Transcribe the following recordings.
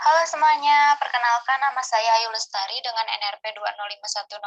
Halo semuanya, perkenalkan nama saya Ayu Lestari dengan NRP 2051049.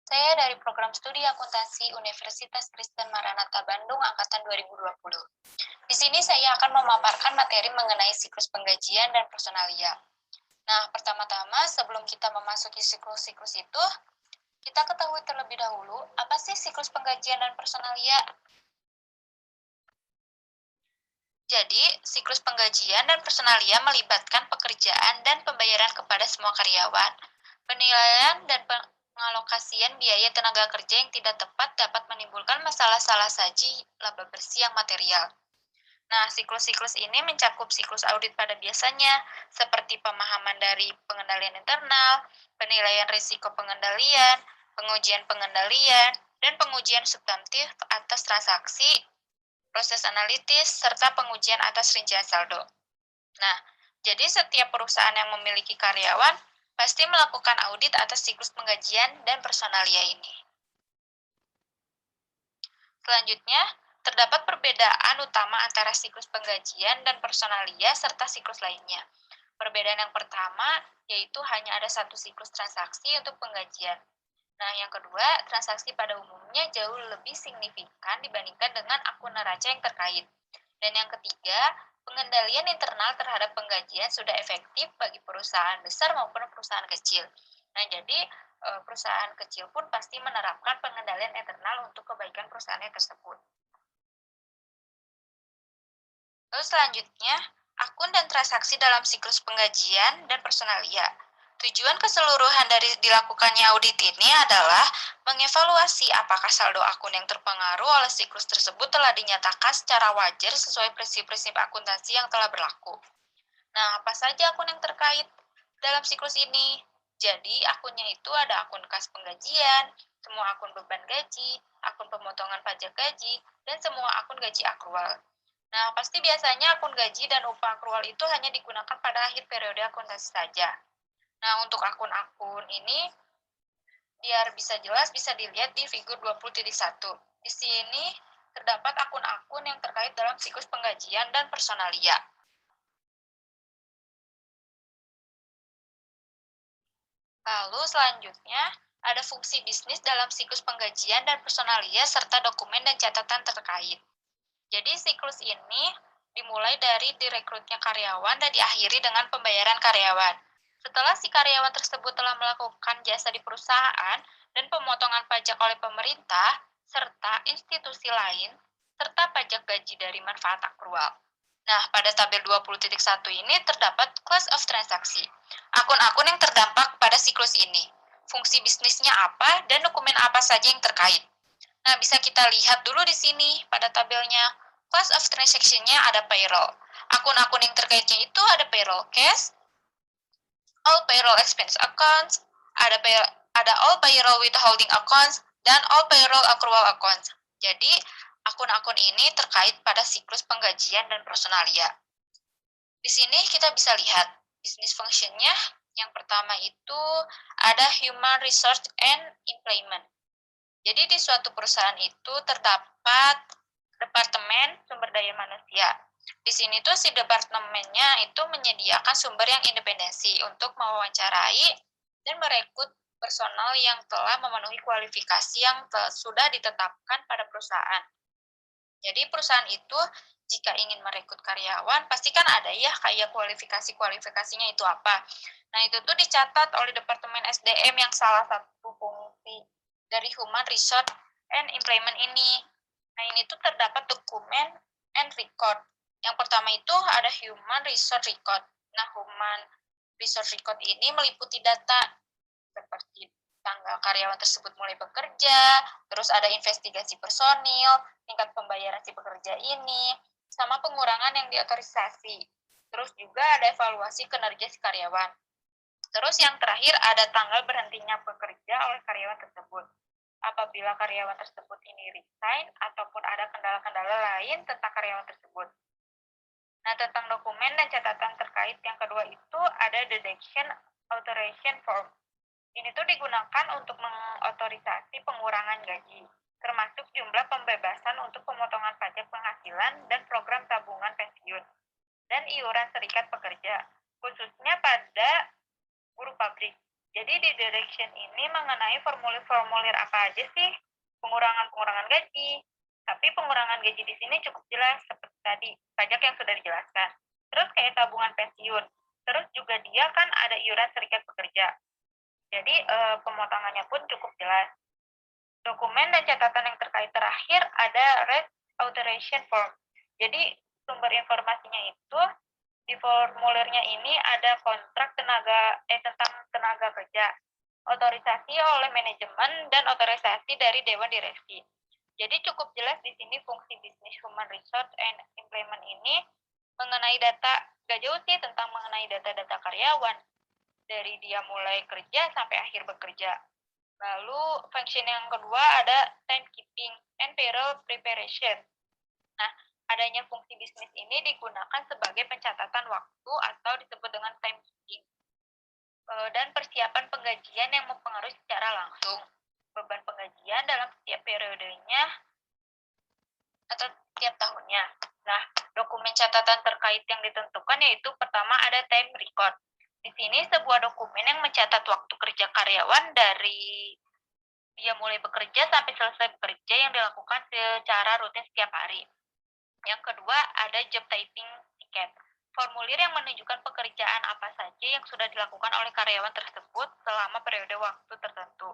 Saya dari program studi akuntansi Universitas Kristen Maranatha Bandung angkatan 2020. Di sini saya akan memaparkan materi mengenai siklus penggajian dan personalia. Nah, pertama-tama sebelum kita memasuki siklus-siklus itu, kita ketahui terlebih dahulu apa sih siklus penggajian dan personalia. Jadi, siklus penggajian dan personalia melibatkan pekerjaan dan pembayaran kepada semua karyawan. Penilaian dan pengalokasian biaya tenaga kerja yang tidak tepat dapat menimbulkan masalah salah saji laba bersih yang material. Nah, siklus-siklus ini mencakup siklus audit pada biasanya, seperti pemahaman dari pengendalian internal, penilaian risiko pengendalian, pengujian pengendalian, dan pengujian substantif atas transaksi, proses analitis, serta pengujian atas rincian saldo. Nah, jadi setiap perusahaan yang memiliki karyawan pasti melakukan audit atas siklus penggajian dan personalia ini. Selanjutnya, terdapat perbedaan utama antara siklus penggajian dan personalia serta siklus lainnya. Perbedaan yang pertama yaitu hanya ada satu siklus transaksi untuk penggajian. Nah, yang kedua, transaksi pada umumnya jauh lebih signifikan dibandingkan dengan akun neraca yang terkait. Dan yang ketiga, pengendalian internal terhadap penggajian sudah efektif bagi perusahaan besar maupun perusahaan kecil. Nah, jadi perusahaan kecil pun pasti menerapkan pengendalian internal untuk kebaikan perusahaannya tersebut. Lalu selanjutnya, akun dan transaksi dalam siklus penggajian dan personalia. Tujuan keseluruhan dari dilakukannya audit ini adalah mengevaluasi apakah saldo akun yang terpengaruh oleh siklus tersebut telah dinyatakan secara wajar sesuai prinsip-prinsip akuntansi yang telah berlaku. Nah, apa saja akun yang terkait dalam siklus ini? Jadi, akunnya itu ada akun kas penggajian, semua akun beban gaji, akun pemotongan pajak gaji, dan semua akun gaji akrual. Nah, pasti biasanya akun gaji dan upah akrual itu hanya digunakan pada akhir periode akuntansi saja. Nah, untuk akun-akun ini, biar bisa jelas, bisa dilihat di figur 20.1. Di sini terdapat akun-akun yang terkait dalam siklus penggajian dan personalia. Lalu selanjutnya, ada fungsi bisnis dalam siklus penggajian dan personalia serta dokumen dan catatan terkait. Jadi siklus ini dimulai dari direkrutnya karyawan dan diakhiri dengan pembayaran karyawan. Setelah si karyawan tersebut telah melakukan jasa di perusahaan dan pemotongan pajak oleh pemerintah, serta institusi lain, serta pajak gaji dari manfaat akrual. Nah, pada tabel 20.1 ini terdapat class of transaksi, akun-akun yang terdampak pada siklus ini, fungsi bisnisnya apa, dan dokumen apa saja yang terkait. Nah, bisa kita lihat dulu di sini pada tabelnya. Class of transaction-nya ada payroll. Akun-akun yang terkaitnya itu ada payroll cash, all payroll expense accounts, ada all payroll withholding accounts, dan all payroll accrual accounts. Jadi, akun-akun ini terkait pada siklus penggajian dan personalia. Di sini kita bisa lihat bisnis function-nya. Yang pertama itu ada human resource and employment. Jadi di suatu perusahaan itu terdapat departemen sumber daya manusia. Di sini tuh si departemennya itu menyediakan sumber yang independensi untuk mewawancarai dan merekrut personal yang telah memenuhi kualifikasi yang sudah ditetapkan pada perusahaan. Jadi perusahaan itu jika ingin merekrut karyawan, pasti kan ada ya kayak kualifikasinya itu apa. Nah, itu tuh dicatat oleh Departemen SDM yang salah satu fungsi dari Human Resource and Employment ini. Nah, ini tuh terdapat dokumen and record. Yang pertama itu ada Human Resource Record. Nah, Human Resource Record ini meliputi data seperti tanggal karyawan tersebut mulai bekerja, terus ada investigasi personil, tingkat pembayaran si pekerja ini, sama pengurangan yang diotorisasi. Terus juga ada evaluasi kinerja si karyawan. Terus yang terakhir ada tanggal berhentinya bekerja oleh karyawan tersebut. Apabila karyawan tersebut ini resign ataupun ada kendala-kendala lain tentang karyawan tersebut. Nah, tentang dokumen dan catatan terkait yang kedua itu ada deduction authorization form. Ini tuh digunakan untuk mengotorisasi pengurangan gaji, termasuk jumlah pembebasan untuk pemotongan pajak penghasilan dan program tabungan pensiun, dan iuran serikat pekerja. khususnya pada buruh pabrik. Jadi di direction ini mengenai formulir-formulir apa aja sih pengurangan-pengurangan gaji. Tapi pengurangan gaji di sini cukup jelas seperti tadi, pajak yang sudah dijelaskan. Terus kayak tabungan pensiun. Terus juga dia kan ada iuran serikat pekerja. Jadi pemotongannya pun cukup jelas. Dokumen dan catatan yang terkait terakhir ada rate authorization form. Jadi sumber informasinya itu di formulirnya ini ada kontrak tentang tenaga kerja, otorisasi oleh manajemen dan otorisasi dari dewan direksi. Jadi cukup jelas di sini fungsi bisnis human resource and implement ini mengenai data, gak jauh sih tentang mengenai data-data karyawan dari dia mulai kerja sampai akhir bekerja. Lalu function yang kedua ada timekeeping and payroll preparation. Nah, adanya fungsi bisnis ini digunakan sebagai pencatatan waktu atau disebut dengan timekeeping dan persiapan penggajian yang mempengaruhi secara langsung beban penggajian dalam setiap periodenya atau setiap tahunnya. Nah, dokumen catatan terkait yang ditentukan yaitu pertama ada time record. Di sini sebuah dokumen yang mencatat waktu kerja karyawan dari dia mulai bekerja sampai selesai bekerja yang dilakukan secara rutin setiap hari. Yang kedua, ada job typing ticket. Formulir yang menunjukkan pekerjaan apa saja yang sudah dilakukan oleh karyawan tersebut selama periode waktu tertentu.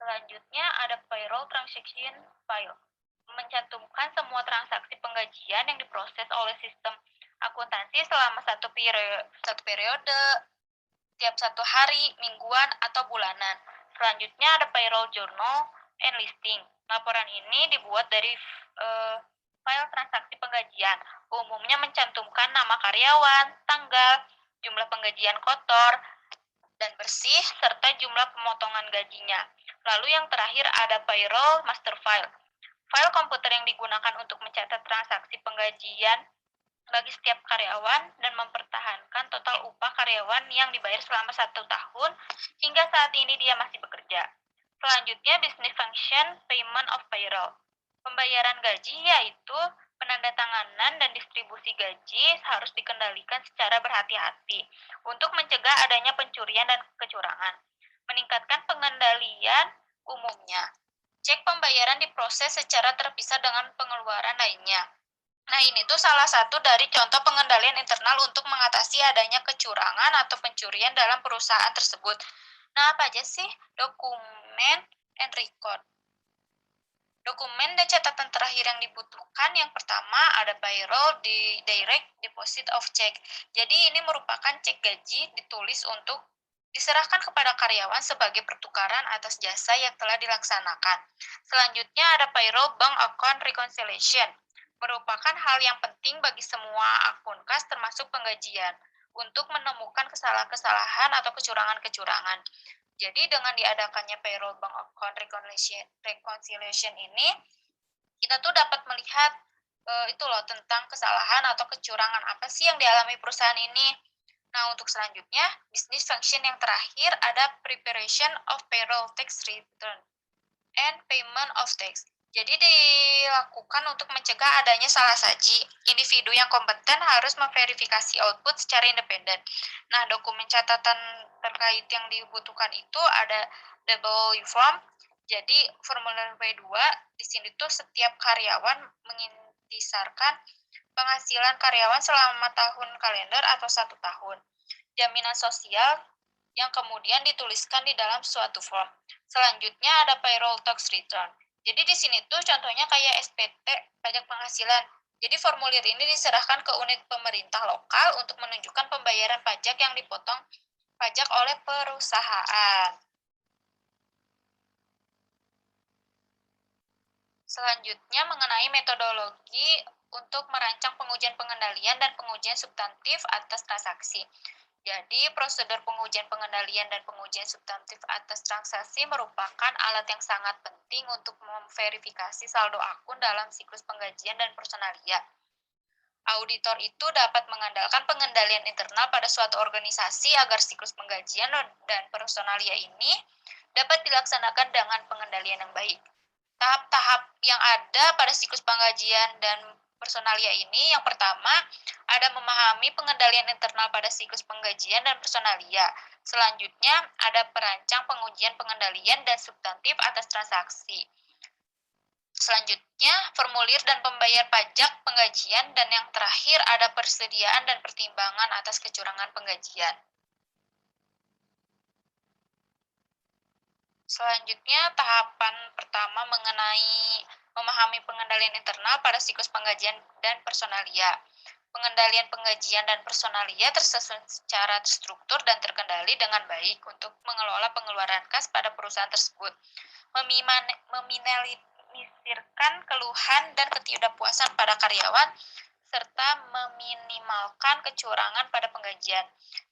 Selanjutnya, ada payroll transaction file. Mencantumkan semua transaksi penggajian yang diproses oleh sistem akuntansi selama satu periode, tiap satu hari, mingguan, atau bulanan. Selanjutnya ada payroll journal and listing. Laporan ini dibuat dari file transaksi penggajian. Umumnya mencantumkan nama karyawan, tanggal, jumlah penggajian kotor dan bersih, serta jumlah pemotongan gajinya. Lalu yang terakhir ada payroll master file. File komputer yang digunakan untuk mencatat transaksi penggajian bagi setiap karyawan dan mempertahankan total upah karyawan yang dibayar selama 1 tahun hingga saat ini dia masih bekerja. Selanjutnya, business function payment of payroll. Pembayaran gaji yaitu penandatanganan dan distribusi gaji harus dikendalikan secara berhati-hati untuk mencegah adanya pencurian dan kecurangan. Meningkatkan pengendalian umumnya. Cek pembayaran diproses secara terpisah dengan pengeluaran lainnya. Nah, ini tuh salah satu dari contoh pengendalian internal untuk mengatasi adanya kecurangan atau pencurian dalam perusahaan tersebut. Nah, apa aja sih dokumen and record? Dokumen dan catatan terakhir yang dibutuhkan, yang pertama ada payroll di direct deposit of check. Jadi ini merupakan cek gaji ditulis untuk diserahkan kepada karyawan sebagai pertukaran atas jasa yang telah dilaksanakan. Selanjutnya ada payroll bank account reconciliation. Merupakan hal yang penting bagi semua akun kas termasuk penggajian untuk menemukan kesalahan-kesalahan atau kecurangan-kecurangan. Jadi dengan diadakannya payroll bank account reconciliation ini, kita tuh dapat melihat itu loh tentang kesalahan atau kecurangan apa sih yang dialami perusahaan ini. Nah, untuk selanjutnya, business function yang terakhir ada preparation of payroll tax return and payment of tax. Jadi dilakukan untuk mencegah adanya salah saji. Individu yang kompeten harus memverifikasi output secara independen. Nah, dokumen catatan terkait yang dibutuhkan itu ada double form. Jadi formulir W2 di sini tuh setiap karyawan mengintisarkan penghasilan karyawan selama tahun kalender atau 1 tahun. Jaminan sosial yang kemudian dituliskan di dalam suatu form. Selanjutnya ada payroll tax return. Jadi di sini tuh contohnya kayak SPT, pajak penghasilan. Jadi formulir ini diserahkan ke unit pemerintah lokal untuk menunjukkan pembayaran pajak yang dipotong pajak oleh perusahaan. Selanjutnya mengenai metodologi untuk merancang pengujian pengendalian dan pengujian substantif atas transaksi. Jadi, prosedur pengujian pengendalian dan pengujian substantif atas transaksi merupakan alat yang sangat penting untuk memverifikasi saldo akun dalam siklus penggajian dan personalia. Auditor itu dapat mengandalkan pengendalian internal pada suatu organisasi agar siklus penggajian dan personalia ini dapat dilaksanakan dengan pengendalian yang baik. Tahap-tahap yang ada pada siklus penggajian dan personalia ini, yang pertama ada memahami pengendalian internal pada siklus penggajian dan personalia. Selanjutnya, ada perancang pengujian pengendalian dan substantif atas transaksi. Selanjutnya, formulir dan pembayar pajak penggajian, dan yang terakhir ada persediaan dan pertimbangan atas kecurangan penggajian. Selanjutnya, tahapan pertama mengenai memahami pengendalian internal pada siklus penggajian dan personalia. Pengendalian penggajian dan personalia tersusun secara terstruktur dan terkendali dengan baik untuk mengelola pengeluaran kas pada perusahaan tersebut. Meminimalisirkan keluhan dan ketidakpuasan pada karyawan, serta meminimalkan kecurangan pada penggajian,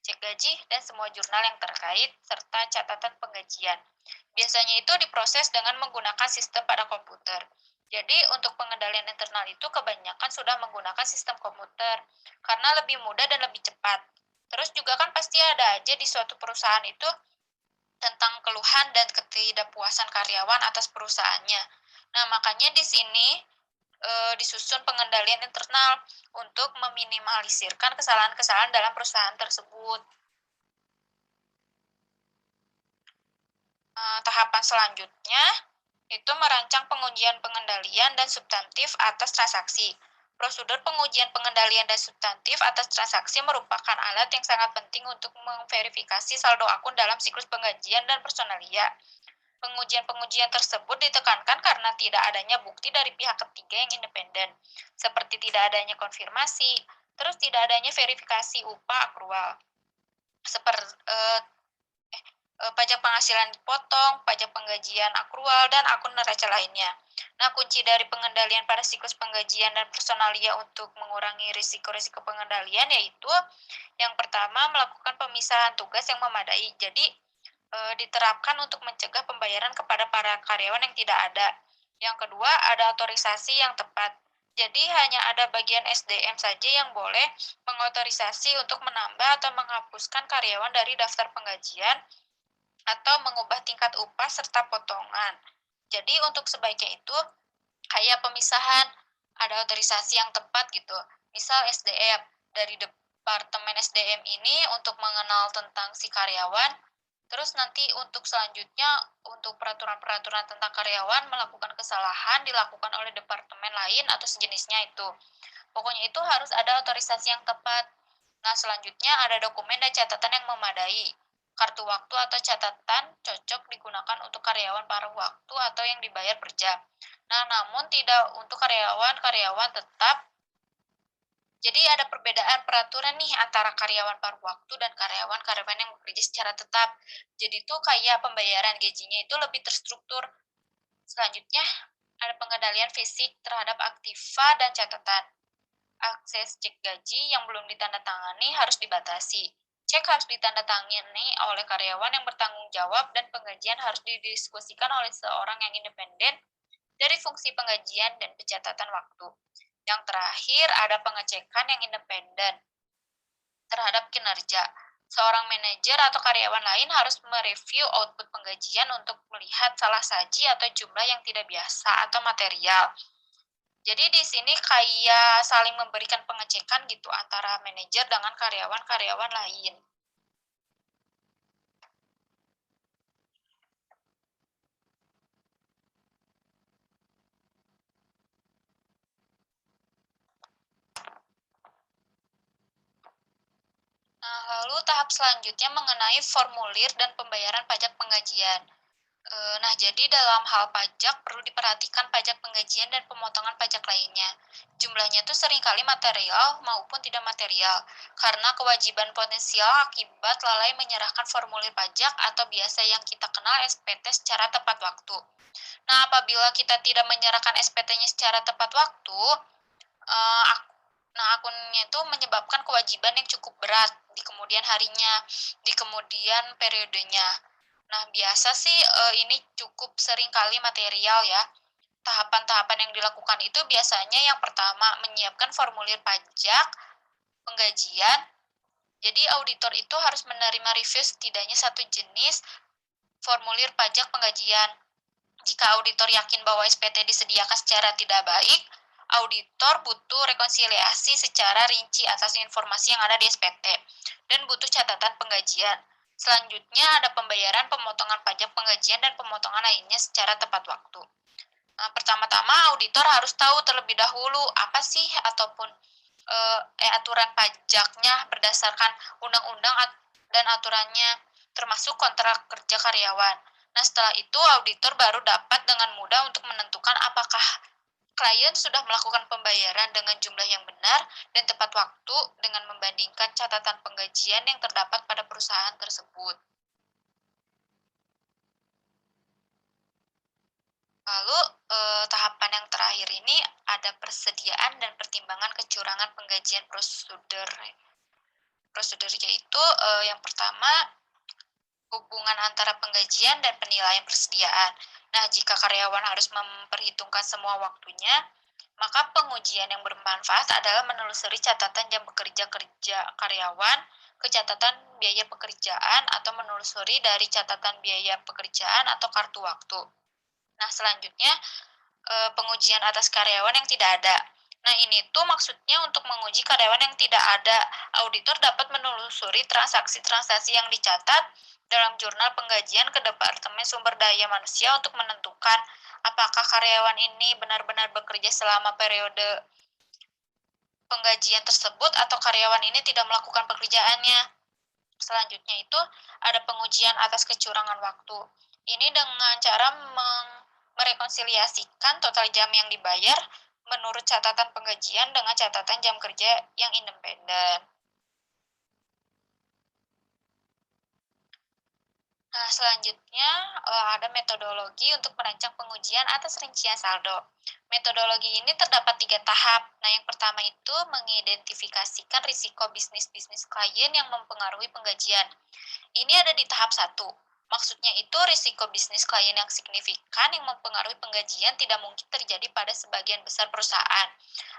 cek gaji, dan semua jurnal yang terkait, serta catatan penggajian. Biasanya itu diproses dengan menggunakan sistem pada komputer. Jadi untuk pengendalian internal itu kebanyakan sudah menggunakan sistem komputer karena lebih mudah dan lebih cepat. Terus juga kan pasti ada aja di suatu perusahaan itu tentang keluhan dan ketidakpuasan karyawan atas perusahaannya. Nah, makanya di sini disusun pengendalian internal untuk meminimalisirkan kesalahan-kesalahan dalam perusahaan tersebut. Tahapan selanjutnya itu merancang pengujian pengendalian dan substantif atas transaksi. Prosedur pengujian pengendalian dan substantif atas transaksi merupakan alat yang sangat penting untuk memverifikasi saldo akun dalam siklus penggajian dan personalia. Pengujian-pengujian tersebut ditekankan karena tidak adanya bukti dari pihak ketiga yang independen, seperti tidak adanya konfirmasi, terus tidak adanya verifikasi upah akrual, seperti pajak penghasilan dipotong, pajak penggajian akrual, dan akun neraca lainnya. Nah, kunci dari pengendalian pada siklus penggajian dan personalia untuk mengurangi risiko-risiko pengendalian yaitu yang pertama melakukan pemisahan tugas yang memadai. Jadi, diterapkan untuk mencegah pembayaran kepada para karyawan yang tidak ada. Yang kedua, ada otorisasi yang tepat. Jadi hanya ada bagian SDM saja yang boleh mengotorisasi untuk menambah atau menghapuskan karyawan dari daftar penggajian atau mengubah tingkat upah serta potongan. Jadi untuk sebaiknya itu kayak pemisahan, ada otorisasi yang tepat gitu. Misal SDM, dari Departemen SDM ini untuk mengenal tentang si karyawan, terus nanti untuk selanjutnya untuk peraturan-peraturan tentang karyawan melakukan kesalahan dilakukan oleh departemen lain atau sejenisnya itu. Pokoknya itu harus ada otorisasi yang tepat. Nah, selanjutnya ada dokumen dan catatan yang memadai. Kartu waktu atau catatan cocok digunakan untuk karyawan paruh waktu atau yang dibayar per jam. Nah, namun tidak untuk karyawan-karyawan tetap. Jadi ada perbedaan peraturan nih antara karyawan paruh waktu dan karyawan-karyawan yang bekerja secara tetap. Jadi itu kayak pembayaran gajinya itu lebih terstruktur. Selanjutnya, ada pengendalian fisik terhadap aktiva dan catatan. Akses cek gaji yang belum ditandatangani harus dibatasi. Cek harus ditandatangani oleh karyawan yang bertanggung jawab dan penggajian harus didiskusikan oleh seorang yang independen dari fungsi penggajian dan pencatatan waktu. Yang terakhir ada pengecekan yang independen terhadap kinerja. Seorang manajer atau karyawan lain harus mereview output penggajian untuk melihat salah saji atau jumlah yang tidak biasa atau material. Jadi di sini kayak saling memberikan pengecekan gitu antara manajer dengan karyawan-karyawan lain. Nah, lalu tahap selanjutnya mengenai formulir dan pembayaran pajak penggajian. Nah, jadi dalam hal pajak perlu diperhatikan pajak penggajian dan pemotongan pajak lainnya. Jumlahnya itu seringkali material maupun tidak material, karena kewajiban potensial akibat lalai menyerahkan formulir pajak atau biasa yang kita kenal SPT secara tepat waktu. Nah, apabila kita tidak menyerahkan SPT-nya secara tepat waktu, eh, akunnya itu menyebabkan kewajiban yang cukup berat di kemudian harinya, di kemudian periodenya. Nah, biasa sih ini cukup sering kali material ya. Tahapan-tahapan yang dilakukan itu biasanya yang pertama menyiapkan formulir pajak penggajian. Jadi auditor itu harus menerima review setidaknya satu jenis formulir pajak penggajian. Jika auditor yakin bahwa SPT disediakan secara tidak baik, auditor butuh rekonsiliasi secara rinci atas informasi yang ada di SPT dan butuh catatan penggajian. Selanjutnya ada pembayaran pemotongan pajak penggajian dan pemotongan lainnya secara tepat waktu. Nah, pertama-tama auditor harus tahu terlebih dahulu apa sih ataupun aturan pajaknya berdasarkan undang-undang dan aturannya termasuk kontrak kerja karyawan. Nah, setelah itu auditor baru dapat dengan mudah untuk menentukan apakah klien sudah melakukan pembayaran dengan jumlah yang benar dan tepat waktu dengan membandingkan catatan penggajian yang terdapat pada perusahaan tersebut. Lalu, tahapan yang terakhir ini ada persediaan dan pertimbangan kecurangan penggajian prosedur. Prosedur yaitu yang pertama, hubungan antara penggajian dan penilaian persediaan. Nah, jika karyawan harus memperhitungkan semua waktunya, maka pengujian yang bermanfaat adalah menelusuri catatan jam bekerja karyawan ke catatan biaya pekerjaan atau menelusuri dari catatan biaya pekerjaan atau kartu waktu. Nah, selanjutnya pengujian atas karyawan yang tidak ada. Nah, ini tuh maksudnya untuk menguji karyawan yang tidak ada. Auditor dapat menelusuri transaksi-transaksi yang dicatat dalam jurnal penggajian ke Departemen Sumber Daya Manusia untuk menentukan apakah karyawan ini benar-benar bekerja selama periode penggajian tersebut atau karyawan ini tidak melakukan pekerjaannya. Selanjutnya itu ada pengujian atas kecurangan waktu. Ini dengan cara merekonsiliasikan total jam yang dibayar menurut catatan penggajian dengan catatan jam kerja yang independen. Nah, selanjutnya ada metodologi untuk merancang pengujian atas rincian saldo. Metodologi ini terdapat 3 tahap. Nah, yang pertama itu mengidentifikasikan risiko bisnis klien yang mempengaruhi penggajian. Ini ada di tahap 1. Maksudnya itu risiko bisnis klien yang signifikan yang mempengaruhi penggajian tidak mungkin terjadi pada sebagian besar perusahaan.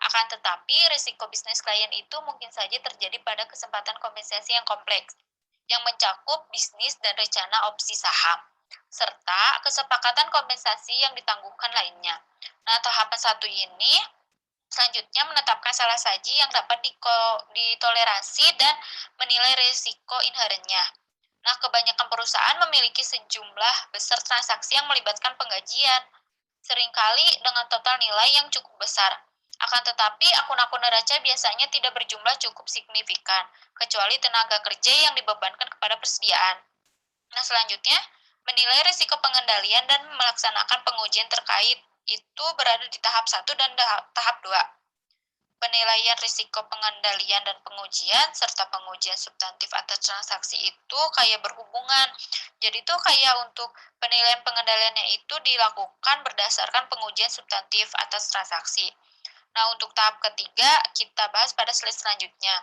Akan tetapi risiko bisnis klien itu mungkin saja terjadi pada kesempatan kompensasi yang kompleks, yang mencakup bisnis dan rencana opsi saham, serta kesepakatan kompensasi yang ditangguhkan lainnya. Nah, tahapan 1 ini selanjutnya menetapkan salah saji yang dapat ditolerasi dan menilai risiko inherennya. Nah, kebanyakan perusahaan memiliki sejumlah besar transaksi yang melibatkan penggajian, seringkali dengan total nilai yang cukup besar. Akan tetapi, akun-akun neraca biasanya tidak berjumlah cukup signifikan, kecuali tenaga kerja yang dibebankan kepada persediaan. Nah, selanjutnya, menilai risiko pengendalian dan melaksanakan pengujian terkait itu berada di tahap 1 dan tahap 2. Penilaian risiko pengendalian dan pengujian serta pengujian substantif atas transaksi itu kayak berhubungan. Jadi itu kayak untuk penilaian pengendaliannya itu dilakukan berdasarkan pengujian substantif atas transaksi. Nah, untuk tahap ketiga kita bahas pada slide selanjutnya.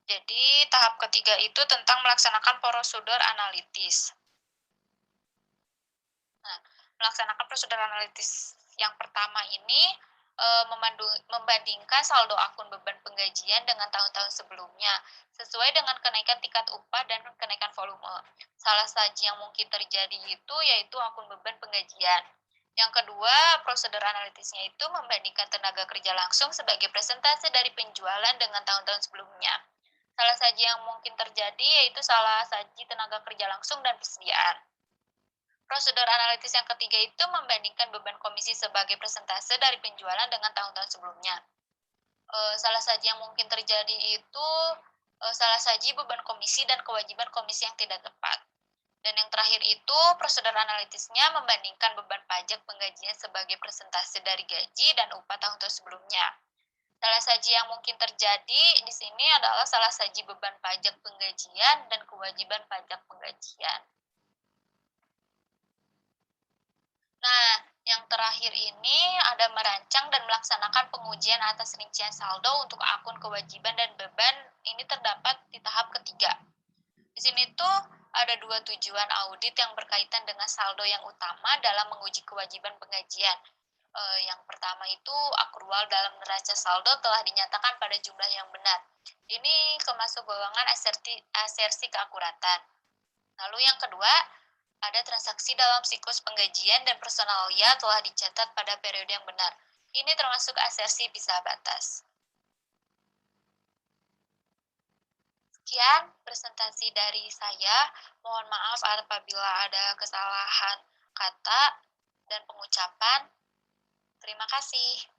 Jadi, tahap ketiga itu tentang melaksanakan prosedur analitis. Nah, melaksanakan prosedur analitis yang pertama ini membandingkan saldo akun beban penggajian dengan tahun-tahun sebelumnya, sesuai dengan kenaikan tingkat upah dan kenaikan volume. Salah saji yang mungkin terjadi itu yaitu akun beban penggajian. Yang kedua, prosedur analitisnya itu membandingkan tenaga kerja langsung sebagai presentase dari penjualan dengan tahun-tahun sebelumnya. Salah saji yang mungkin terjadi yaitu salah saji tenaga kerja langsung dan persediaan. Prosedur analitis yang ketiga itu membandingkan beban komisi sebagai persentase dari penjualan dengan tahun-tahun sebelumnya. Salah saji yang mungkin terjadi itu salah saji beban komisi dan kewajiban komisi yang tidak tepat. Dan yang terakhir itu prosedur analitisnya membandingkan beban pajak penggajian sebagai persentase dari gaji dan upah tahun-tahun sebelumnya. Salah saji yang mungkin terjadi di sini adalah salah saji beban pajak penggajian dan kewajiban pajak penggajian. Nah, yang terakhir ini ada merancang dan melaksanakan pengujian atas rincian saldo untuk akun kewajiban dan beban. Ini terdapat di tahap ketiga. Di sini tuh ada 2 tujuan audit yang berkaitan dengan saldo yang utama dalam menguji kewajiban penggajian. Yang pertama itu akrual dalam neraca saldo telah dinyatakan pada jumlah yang benar. Ini termasuk golongan asersi keakuratan. Lalu yang kedua, ada transaksi dalam siklus penggajian dan personalia telah dicatat pada periode yang benar. Ini termasuk asersi bisa batas. Sekian presentasi dari saya. Mohon maaf apabila ada kesalahan kata dan pengucapan. Terima kasih.